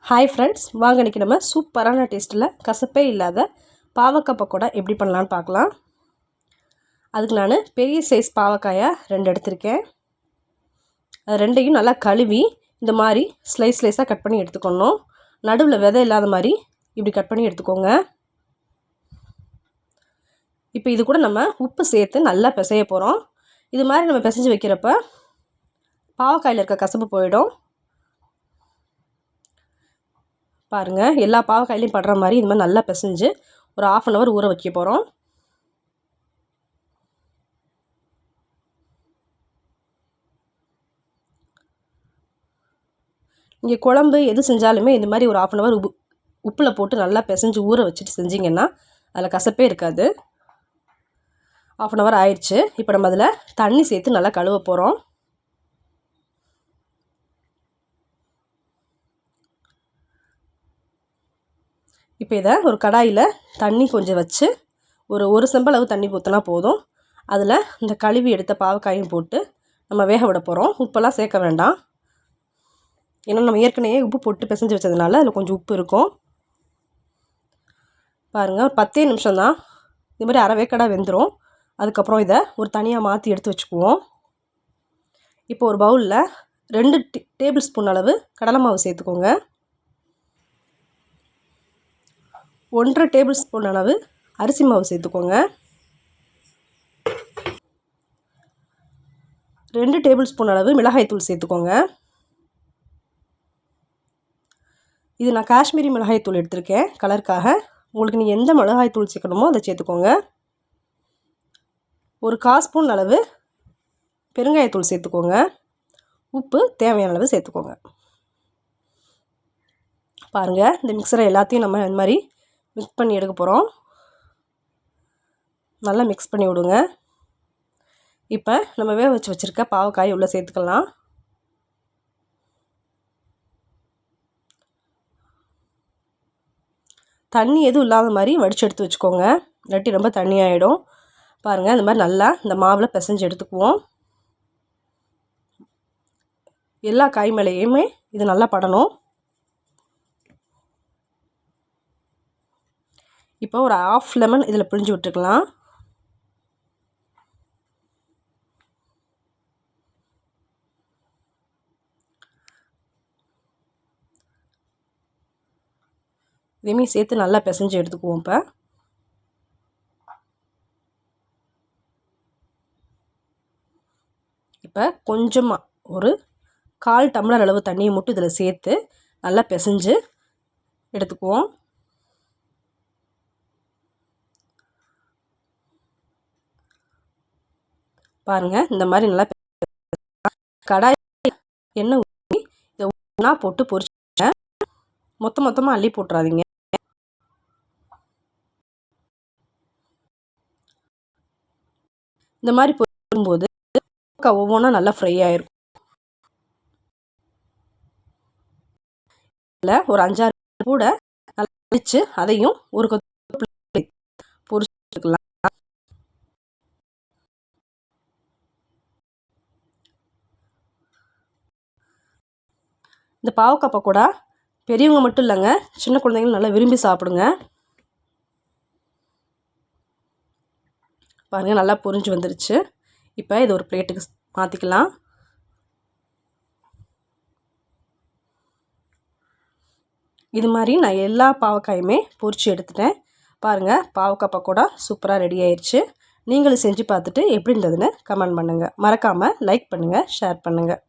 Hi friends, வாங்க இன்றைக்கி நம்ம சூப்பரான டேஸ்ட்டில் கசப்பே இல்லாத பாவக்காய் பக்கோடா எப்படி பண்ணலான்னு பார்க்கலாம். அதுக்கு நான் பெரிய சைஸ் பாவக்காயை 2 எடுத்திருக்கேன். அது ரெண்டையும் நல்லா கழுவி இந்த மாதிரி ஸ்லைஸாக கட் பண்ணி எடுத்துக்கணும். நடுவில் விதை இல்லாத மாதிரி இப்படி கட் பண்ணி எடுத்துக்கோங்க. இப்போ இது கூட நம்ம உப்பு சேர்த்து நல்லா பிசைய போகிறோம். இது மாதிரி நம்ம பிசைஞ்சு வைக்கிறப்ப பாவக்காயில் இருக்க கசப்பு போயிடும். பாருங்கள், எல்லா பாவக்காயிலையும் படுற மாதிரி இது மாதிரி நல்லா பிசைஞ்சு ஒரு 1/2 hour ஊற வைக்க போகிறோம். இங்கே குழம்பு எது செஞ்சாலுமே இந்த மாதிரி ஒரு 1/2 hour உப்பில் போட்டு நல்லா பிசைஞ்சு ஊற வச்சுட்டு செஞ்சிங்கன்னா அதில் கசப்பே இருக்காது. 1/2 hour ஆயிடுச்சு. இப்போ நம்ம அதில் தண்ணி சேர்த்து நல்லா கழுவ போகிறோம். இப்போ இதை ஒரு கடாயில் தண்ணி கொஞ்சம் வச்சு ஒரு செம்பளவு தண்ணி ஊற்றினா போதும். அதில் இந்த கழுவி எடுத்த பாவக்காயும் போட்டு நம்ம வேக விட போகிறோம். உப்பெல்லாம் சேர்க்க வேண்டாம், ஏன்னா நம்ம ஏற்கனவே உப்பு போட்டு பிசைஞ்சு வச்சதுனால அதில் கொஞ்சம் உப்பு இருக்கும். பாருங்கள், ஒரு 10 நிமிஷம் தான். இது மாதிரி அரை வேக்காடாக வெந்துடும். அதுக்கப்புறம் இதை ஒரு தனியாக மாற்றி எடுத்து வச்சுக்குவோம். இப்போ ஒரு பவுலில் 2 டேபிள் ஸ்பூன் அளவு கடலை மாவு சேர்த்துக்கோங்க. 1/2 டேபிள் ஸ்பூன் அளவு அரிசி மாவு சேர்த்துக்கோங்க. 2 டேபிள் ஸ்பூன் அளவு மிளகாய்த்தூள் சேர்த்துக்கோங்க. இது நான் காஷ்மீரி மிளகாய்த்தூள் எடுத்திருக்கேன் கலருக்காக. உங்களுக்கு நீங்கள் எந்த மிளகாய்த்தூள் சேர்க்கணுமோ அதை சேர்த்துக்கோங்க. ஒரு 1/4 ஸ்பூன் அளவு பெருங்காயத்தூள் சேர்த்துக்கோங்க. உப்பு தேவையான அளவு சேர்த்துக்கோங்க. பாருங்கள், இந்த மிக்சரை எல்லாத்தையும் நம்ம இந்த மாதிரி மிக்ஸ் பண்ணி எடுக்க போகிறோம். நல்லா மிக்ஸ் பண்ணி விடுங்க. இப்போ நம்ம வேக வச்சு வச்சுருக்க பாவக்காய் உள்ளே சேர்த்துக்கலாம். தண்ணி எதுவும் இல்லாத மாதிரி வடித்து எடுத்து வச்சுக்கோங்க, இல்லாட்டி ரொம்ப தண்ணி ஆகிடும். பாருங்கள், இந்த மாதிரி நல்லா இந்த மாவில் பிசைஞ்சு எடுத்துக்குவோம். எல்லா காய் மேலேயுமே இது நல்லா படணும். இப்போ ஒரு 1/2 லெமன் இதில் பிழிஞ்சு விட்டுருக்கலாம். இதையுமே சேர்த்து நல்லா பிசைஞ்சு எடுத்துக்குவோம். இப்போ கொஞ்சமாக ஒரு 1/4 டம்ளர் அளவு தண்ணியை மட்டும் இதில் சேர்த்து நல்லா பிசைஞ்சு எடுத்துக்குவோம். பாருங்கள், இந்த மாதிரி நல்லா கடாய் எண்ணெய் ஊற்றி இதை ஒன்றா போட்டு பொரிச்சுங்க. மொத்தமாக அள்ளி போட்டுறாதீங்க. இந்த மாதிரி பொரிக்கும்போது ஒவ்வொன்றா நல்லா ஃப்ரை ஆகிருக்கும். இதில் ஒரு 5-6 கூட நல்லா பொரிச்சு அதையும் ஒரு பொரிச்சுக்கலாம். இந்த பாவக்காய் பக்கோடா பெரியவங்க மட்டும் இல்லைங்க, சின்ன குழந்தைங்களும் நல்லா விரும்பி சாப்பிடுங்க. பாருங்கள், நல்லா பொரிஞ்சு வந்துருச்சு. இப்போ இது ஒரு பிளேட்டுக்கு மாற்றிக்கலாம். இது மாதிரி நான் எல்லா பாவக்காயுமே பொரிச்சு எடுத்துட்டேன். பாருங்கள், பாவக்காய் பக்கோடா சூப்பராக ரெடி ஆயிடுச்சு. நீங்களும் செஞ்சு பார்த்துட்டு எப்படி இருந்ததுன்னு கமெண்ட் பண்ணுங்கள். மறக்காமல் லைக் பண்ணுங்கள், ஷேர் பண்ணுங்கள்.